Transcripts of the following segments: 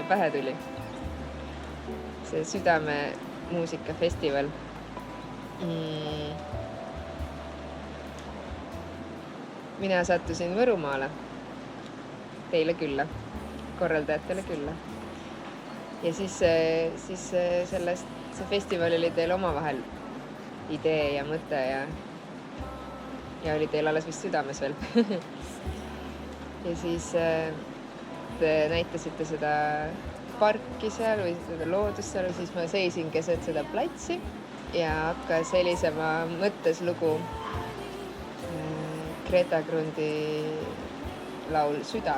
pähe tuli. See Südame muusikafestival. Mina sattusin Võrumaale teile külla, korraldajatele külla. Ja siis see festival oli teil omavahel idee ja mõte ja oli teil alles vist südames veel. Ja siis te näitasite seda parki seal või seda loodust seal, siis ma seisin keset seda platsi ja hakkas helisema mõttes lugu Greta Grundi laul Süda.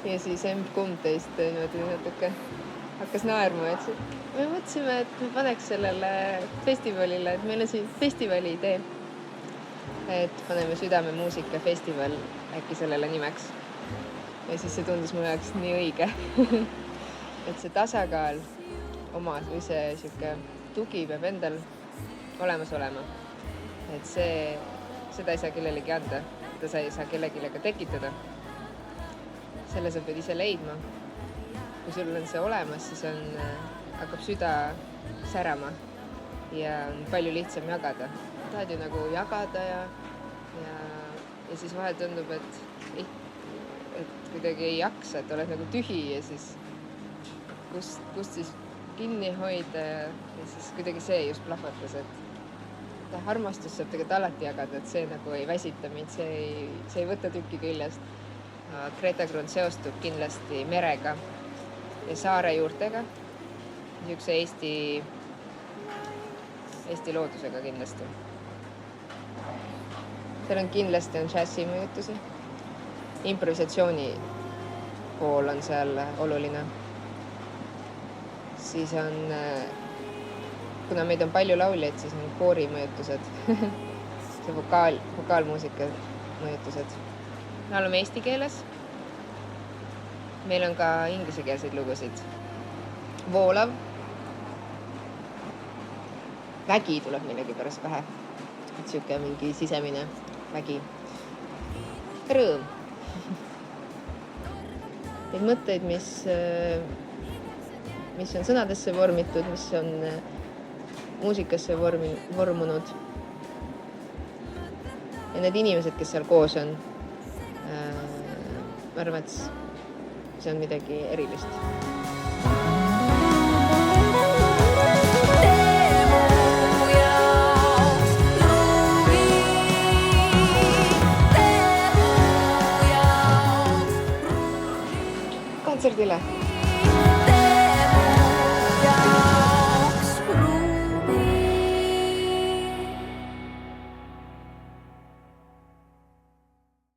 Ja siis kumb teist natuke hakkas naerma, et me mõtlesime, et me paneks sellele festivalile, et meil on siin festivali idee, et paneme Südame muusikafestival äkki sellele nimeks. Ja siis see tundus mu jaoks nii õige, et see tasakaal omas või see siuke tugi peab endal olemas olema. Et seda ei saa kellelegi anda, seda ei saa kellelegi ka tekitada. Selle sa pead ise leidma. Kui sul on see olemas, siis hakkab süda särama ja on palju lihtsam jagada. Tahad ju nagu jagada ja siis vahel tundub, et kuidagi ei jaksa, et oled nagu tühi ja siis kust siis kinni hoida ja siis kuidagi see just plahvatas, et armastus saab tegelikult alati jagada, et see nagu ei väsita mind, see ei võta tükki küljest. Greta Grund seostub kindlasti merega ja saare juurtega, niisuguse Eesti loodusega kindlasti. Seal on kindlasti džässi mõjutusi. Improvisatsiooni pool on seal oluline. Siis on, kuna meid on palju lauljaid, siis on koori mõjutused, see vokaalmuusika mõjutused. Me oleme eesti keeles. Meil on ka ingliskeelseid lugusid. Voolav. Vägi tuleb millegi pärast pähe. Et siuke mingi sisemine vägi. Rõõm. Neid mõtteid, mis on sõnadesse vormitud, mis on muusikasse vormunud. Ja need inimesed, kes seal koos on, ma arvan, et see on midagi erilist. Kontserdile!